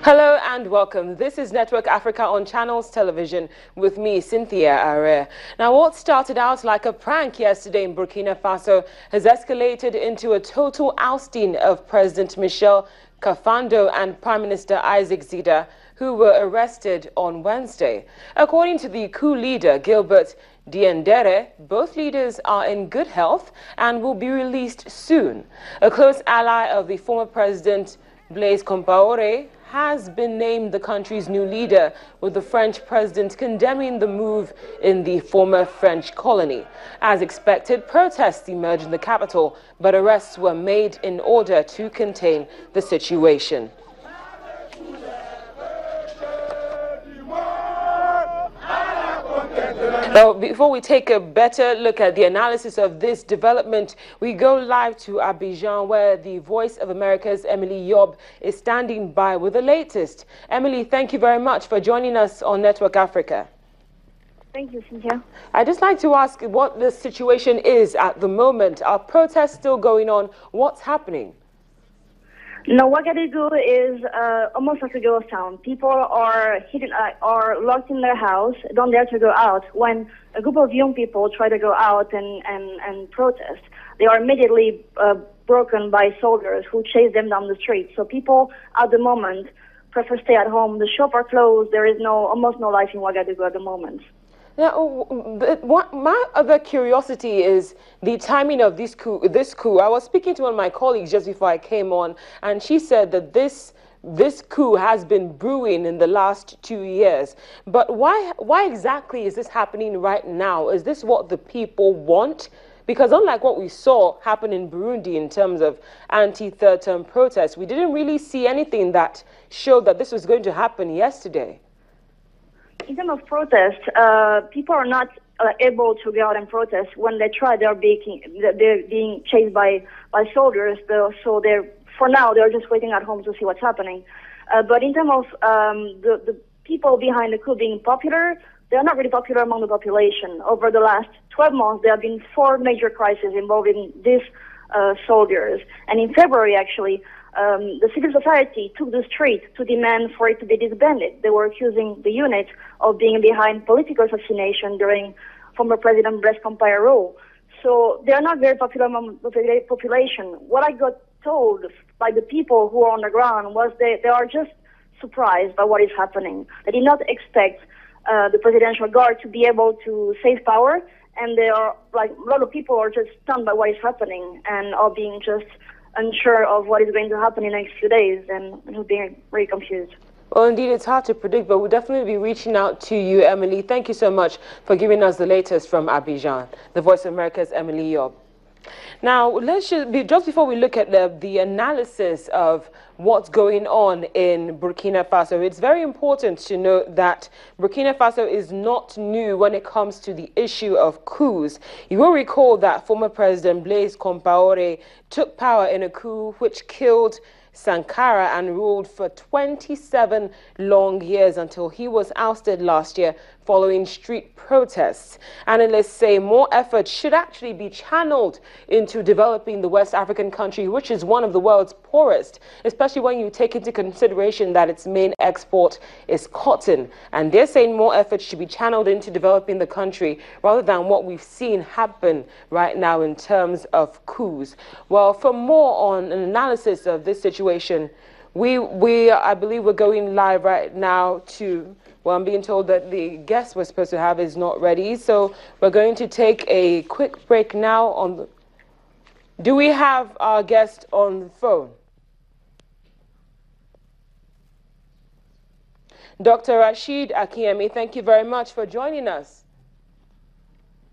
Hello and welcome. This is Network Africa on Channels Television with me, Cynthia Are. Now, what started out like a prank yesterday in Burkina Faso has escalated into a total ousting of President Michel Kafando and Prime Minister Isaac Zida, who were arrested on Wednesday. According to the coup leader, Gilbert Diendere, both leaders are in good health and will be released soon. A close ally of the former president, Blaise Compaoré, has been named the country's new leader, with the French president condemning the move in the former French colony. As expected, protests emerged in the capital, but arrests were made in order to contain the situation. Now, before we take a better look at the analysis of this development, we go live to Abidjan, where the Voice of America's Emily Yob is standing by with the latest. Emily, thank you very much for joining us on Network Africa. Thank you, Cynthia. I'd just like to ask what the situation is at the moment. Are protests still going on? What's happening? No, Ouagadougou is almost like a ghost town. People are locked in their house, don't dare to go out. When a group of young people try to go out and protest, they are immediately broken by soldiers who chase them down the street. So people at the moment prefer stay at home. The shops are closed. There is almost no life in Ouagadougou at the moment. Now, my other curiosity is the timing of this coup. I was speaking to one of my colleagues just before I came on, and she said that this coup has been brewing in the last 2 years. But why exactly is this happening right now? Is this what the people want? Because unlike what we saw happen in Burundi in terms of anti-third term protests, we didn't really see anything that showed that this was going to happen yesterday. In terms of protest, people are not able to go out and protest. When they try, they're being chased by soldiers. So for now, they're just waiting at home to see what's happening. But in terms of the people behind the coup being popular, they're not really popular among the population. Over the last 12 months, there have been 4 major crises involving these soldiers. And in February, actually, the civil society took the street to demand for it to be disbanded. They were accusing the unit of being behind political assassination during former President Blaise Compaoré rule. So they are not very popular among the population. What I got told by the people who are on the ground was they are just surprised by what is happening. They did not expect the presidential guard to be able to seize power, and they are like a lot of people are just stunned by what is happening and are being just unsure of what is going to happen in the next few days and being very confused. Well, indeed, it's hard to predict, but we'll definitely be reaching out to you, Emily. Thank you so much for giving us the latest from Abidjan, the Voice of America's Emily Yob. Now, just before we look at the analysis of what's going on in Burkina Faso, it's very important to note that Burkina Faso is not new when it comes to the issue of coups. You will recall that former President Blaise Compaoré took power in a coup which killed Sankara and ruled for 27 long years until he was ousted last year following street protests. Analysts say more effort should actually be channeled into developing the West African country, which is one of the world's poorest, especially when you take into consideration that its main export is cotton. And they're saying more effort should be channeled into developing the country rather than what we've seen happen right now in terms of coups. Well, for more on an analysis of this situation, I believe we're going live right now to, well, I'm being told that the guest we're supposed to have is not ready. So we're going to take a quick break now do we have our guest on the phone? Dr. Rashid Akinyemi, thank you very much for joining us.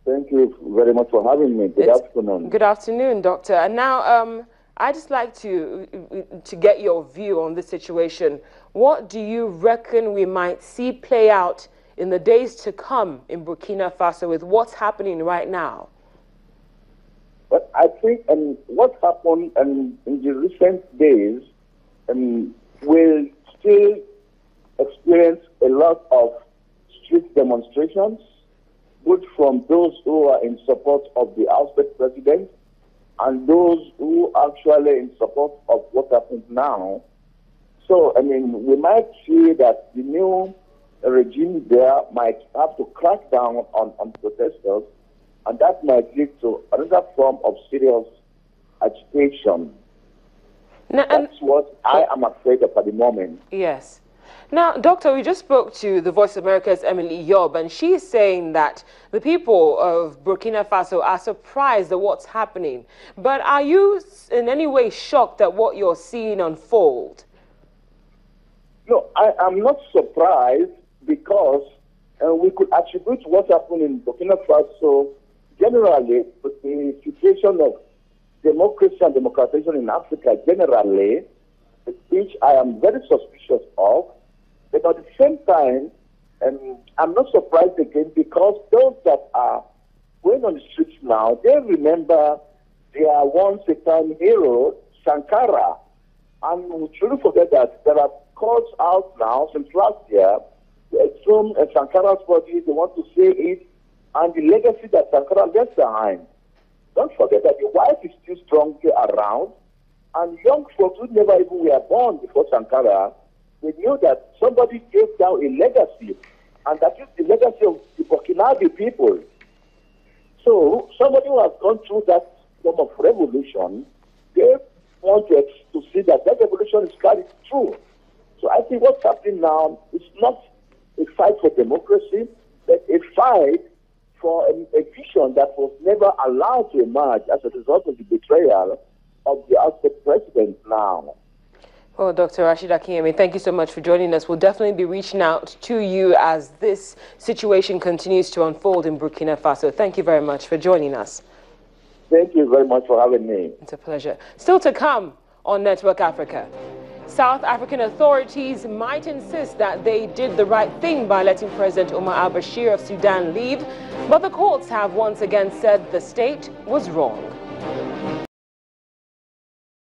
Thank you very much for having me. Good afternoon. Good afternoon, Doctor. And now, I'd just like to get your view on this situation. What do you reckon we might see play out in the days to come in Burkina Faso with what's happening right now? But I think what happened in the recent days will still experience a lot of street demonstrations, both from those who are in support of the ousted president and those who actually in support of what happens now. So, I mean, we might see that the new regime there might have to crack down on protesters, and that might lead to another form of serious agitation. Now, That's what I am afraid of at the moment. Yes. Now, Doctor, we just spoke to the Voice of America's Emily Yob, and she's saying that the people of Burkina Faso are surprised at what's happening. But are you in any way shocked at what you're seeing unfold? No, I am not surprised because we could attribute what happened in Burkina Faso generally with the situation of democracy and democratization in Africa generally, which I am very suspicious of. But at the same time, I'm not surprised again because those that are going on the streets now, they remember their once a time hero, Sankara. And we shouldn't forget that there are calls out now since last year to exhume Sankara's body. They want to see it and the legacy that Sankara left behind. Don't forget that the wife is still strongly around, and young folks who never even were born before Sankara, they knew that somebody gave down a legacy, and that is the legacy of the Burkinabe people. So somebody who has gone through that form of revolution, they want to see that that revolution is carried through. So I think what's happening now is not a fight for democracy, but a fight for a vision that was never allowed to emerge as a result of the betrayal of the ousted president now. Well, Dr. Rashid Akinyemi, thank you so much for joining us. We'll definitely be reaching out to you as this situation continues to unfold in Burkina Faso. Thank you very much for joining us. Thank you very much for having me. It's a pleasure. Still to come on Network Africa. South African authorities might insist that they did the right thing by letting President Omar al-Bashir of Sudan leave, but the courts have once again said the state was wrong.